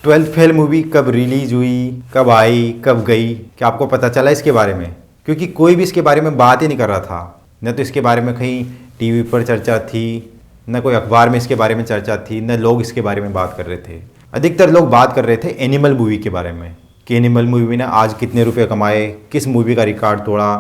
Twelfth fail movie कब release हुई, कब आई, कब गई, क्या आपको पता चला इसके बारे में? क्योंकि कोई भी इसके बारे में बात ही नहीं कर रहा था। न तो इसके बारे में कहीं टीवी पर चर्चा थी, न कोई अखबार में इसके बारे में चर्चा थी, न लोग इसके बारे में बात कर रहे थे। अधिकतर लोग बात कर रहे थे एनिमल मूवी के बारे में कि एनिमल मूवी ने आज कितने रुपए कमाए, किस मूवी का रिकॉर्ड तोड़ा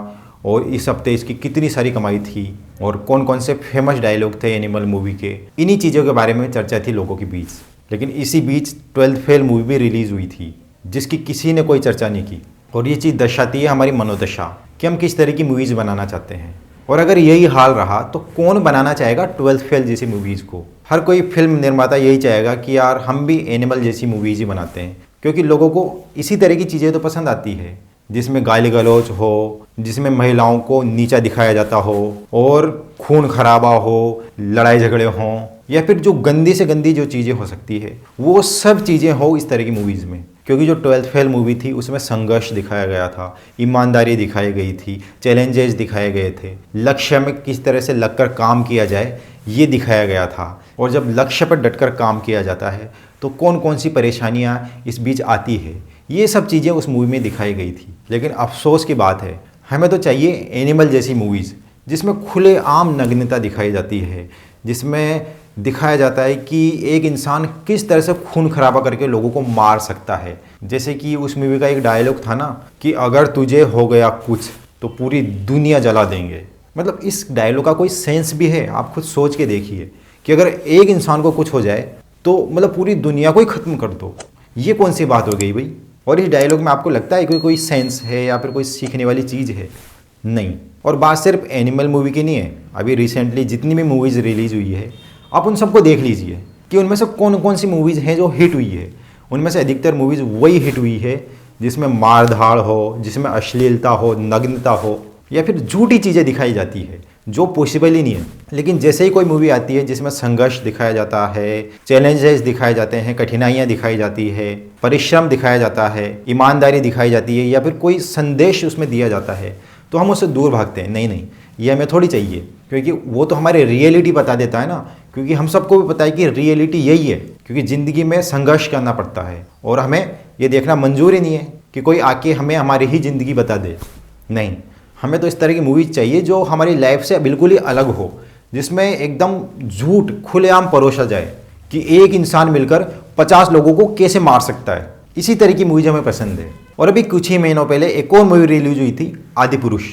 और इस हफ्ते इसकी कितनी सारी कमाई थी और कौन कौन से फेमस डायलॉग थे एनिमल मूवी के। इन्हीं चीज़ों के बारे में चर्चा थी लोगों के बीच। लेकिन इसी बीच ट्वेल्थ फेल मूवी भी रिलीज़ हुई थी जिसकी किसी ने कोई चर्चा नहीं की। और ये चीज़ दर्शाती है हमारी मनोदशा कि हम किस तरह की मूवीज़ बनाना चाहते हैं। और अगर यही हाल रहा तो कौन बनाना चाहेगा ट्वेल्थ फेल जैसी मूवीज़ को। हर कोई फिल्म निर्माता यही चाहेगा कि यार हम भी एनिमल जैसी मूवीज़ ही बनाते हैं, क्योंकि लोगों को इसी तरह की चीज़ें तो पसंद आती है जिसमें गाली गलौज हो, जिसमें महिलाओं को नीचा दिखाया जाता हो और खून खराबा हो, लड़ाई झगड़े हों, या फिर जो गंदी से गंदी जो चीज़ें हो सकती है वो सब चीज़ें हो इस तरह की मूवीज़ में। क्योंकि जो ट्वेल्थ फेल मूवी थी उसमें संघर्ष दिखाया गया था, ईमानदारी दिखाई गई थी, चैलेंजेस दिखाए गए थे, लक्ष्य में किस तरह से लगकर काम किया जाए ये दिखाया गया था। और जब लक्ष्य पर डटकर काम किया जाता है तो कौन कौन सी परेशानियाँ इस बीच आती है, ये सब चीज़ें उस मूवी में दिखाई गई थी। लेकिन अफसोस की बात है, हमें तो चाहिए एनिमल जैसी मूवीज़ जिसमें खुलेआम नग्नता दिखाई जाती है, जिसमें दिखाया जाता है कि एक इंसान किस तरह से खून खराबा करके लोगों को मार सकता है। जैसे कि उस मूवी का एक डायलॉग था ना कि अगर तुझे हो गया कुछ तो पूरी दुनिया जला देंगे। मतलब इस डायलॉग का कोई सेंस भी है? आप खुद सोच के देखिए कि अगर एक इंसान को कुछ हो जाए तो मतलब पूरी दुनिया को ही ख़त्म कर दो। ये कौन सी बात हो गई भाई? और इस डायलॉग में आपको लगता है कोई सेंस है या फिर कोई सीखने वाली चीज़ है? नहीं। और बात सिर्फ एनिमल मूवी की नहीं है, अभी रिसेंटली जितनी भी मूवीज़ रिलीज़ हुई है आप उन सबको देख लीजिए कि उनमें से कौन कौन सी मूवीज़ हैं जो हिट हुई है। उनमें से अधिकतर मूवीज़ वही हिट हुई है जिसमें मार धाड़ हो, जिसमें अश्लीलता हो, नग्नता हो या फिर झूठी चीज़ें दिखाई जाती है जो पॉसिबल ही नहीं है। लेकिन जैसे ही कोई मूवी आती है जिसमें संघर्ष दिखाया जाता है, चैलेंजेस दिखाए जाते हैं, कठिनाइयाँ दिखाई जाती है, परिश्रम दिखाया जाता है, ईमानदारी दिखाई जाती है या फिर कोई संदेश उसमें दिया जाता है, तो हम उससे दूर भागते हैं। नहीं, ये हमें थोड़ी चाहिए, क्योंकि वो तो हमारे रियलिटी बता देता है ना। क्योंकि हम सबको भी पता है कि रियलिटी यही है, क्योंकि ज़िंदगी में संघर्ष करना पड़ता है और हमें ये देखना मंजूर ही नहीं है कि कोई आके हमें हमारी ही ज़िंदगी बता दे। नहीं, हमें तो इस तरह की मूवीज़ चाहिए जो हमारी लाइफ से बिल्कुल ही अलग हो, जिसमें एकदम झूठ खुलेआम परोसा जाए कि एक इंसान मिलकर 50 लोगों को कैसे मार सकता है। इसी तरह की मूवीज हमें पसंद है। और अभी कुछ ही महीनों पहले एक और मूवी रिलीज हुई थी, आदिपुरुष।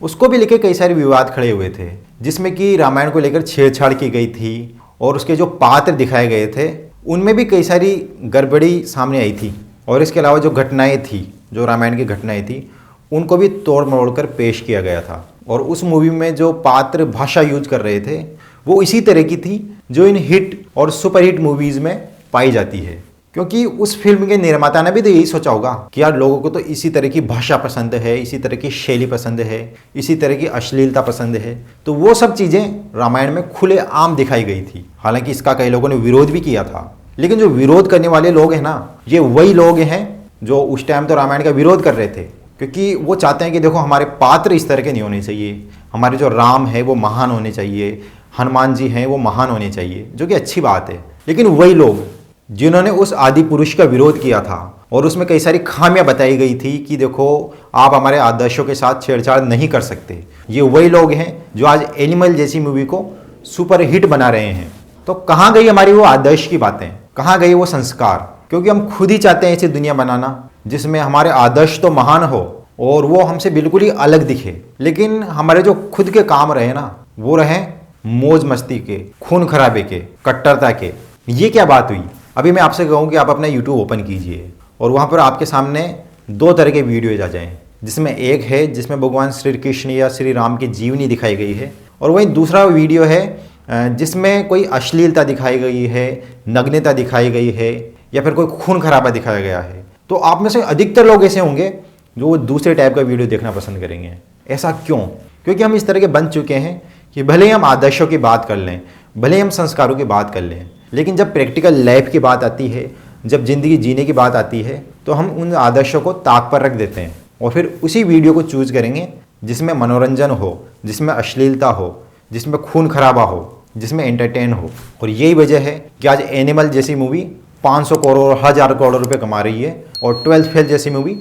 उसको भी लेकर कई सारे विवाद खड़े हुए थे, जिसमें कि रामायण को लेकर छेड़छाड़ की गई थी और उसके जो पात्र दिखाए गए थे उनमें भी कई सारी गड़बड़ी सामने आई थी। और इसके अलावा जो घटनाएं थी, जो रामायण की घटनाएं थी, उनको भी तोड़ मरोड़ कर पेश किया गया था। और उस मूवी में जो पात्र भाषा यूज कर रहे थे वो इसी तरह की थी जो इन हिट और सुपरहिट मूवीज़ में पाई जाती है। क्योंकि उस फिल्म के निर्माता ने भी तो यही सोचा होगा कि यार लोगों को तो इसी तरह की भाषा पसंद है, इसी तरह की शैली पसंद है, इसी तरह की अश्लीलता पसंद है, तो वो सब चीज़ें रामायण में खुलेआम दिखाई गई थी। हालांकि इसका कई लोगों ने विरोध भी किया था, लेकिन जो विरोध करने वाले लोग हैं ना, ये वही लोग हैं जो उस टाइम तो रामायण का विरोध कर रहे थे, क्योंकि वो चाहते हैं कि देखो हमारे पात्र इस तरह के नहीं होने चाहिए, हमारे जो राम है वो महान होने चाहिए, हनुमान जी हैं वो महान होने चाहिए, जो कि अच्छी बात है। लेकिन वही लोग जिन्होंने उस आदि पुरुष का विरोध किया था और उसमें कई सारी खामियां बताई गई थी कि देखो आप हमारे आदर्शों के साथ छेड़छाड़ नहीं कर सकते, ये वही लोग हैं जो आज एनिमल जैसी मूवी को सुपर हिट बना रहे हैं। तो कहाँ गई हमारी वो आदर्श की बातें, कहाँ गई वो संस्कार? क्योंकि हम खुद ही चाहते हैं ऐसी दुनिया बनाना जिसमें हमारे आदर्श तो महान हो और वो हमसे बिल्कुल ही अलग दिखे, लेकिन हमारे जो खुद के काम रहे ना वो रहे मौज मस्ती के, खून खराबे के, कट्टरता के। ये क्या बात हुई? अभी मैं आपसे कहूँ कि आप अपना यूट्यूब ओपन कीजिए और वहाँ पर आपके सामने दो तरह के वीडियोज आ जाएं, जिसमें एक है जिसमें भगवान श्री कृष्ण या श्री राम की जीवनी दिखाई गई है, और वहीं दूसरा वीडियो है जिसमें कोई अश्लीलता दिखाई गई है, नग्नता दिखाई गई है या फिर कोई खून खराबा दिखाया गया है। तो आप में से अधिकतर लोग ऐसे होंगे जो वो दूसरे टाइप का वीडियो देखना पसंद करेंगे। ऐसा क्यों? क्योंकि हम इस तरह के बन चुके हैं कि भले ही हम आदर्शों की बात कर लें, भले ही हम संस्कारों की बात कर लें, लेकिन जब प्रैक्टिकल लाइफ की बात आती है, जब ज़िंदगी जीने की बात आती है, तो हम उन आदर्शों को ताक पर रख देते हैं और फिर उसी वीडियो को चूज़ करेंगे जिसमें मनोरंजन हो, जिसमें अश्लीलता हो, जिसमें खून खराबा हो, जिसमें एंटरटेन हो। और यही वजह है कि आज एनिमल जैसी मूवी 500 करोड़ 1000 करोड़ रुपए कमा रही है और 12th फेल जैसी मूवी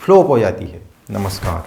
फ्लॉप हो जाती है। नमस्कार।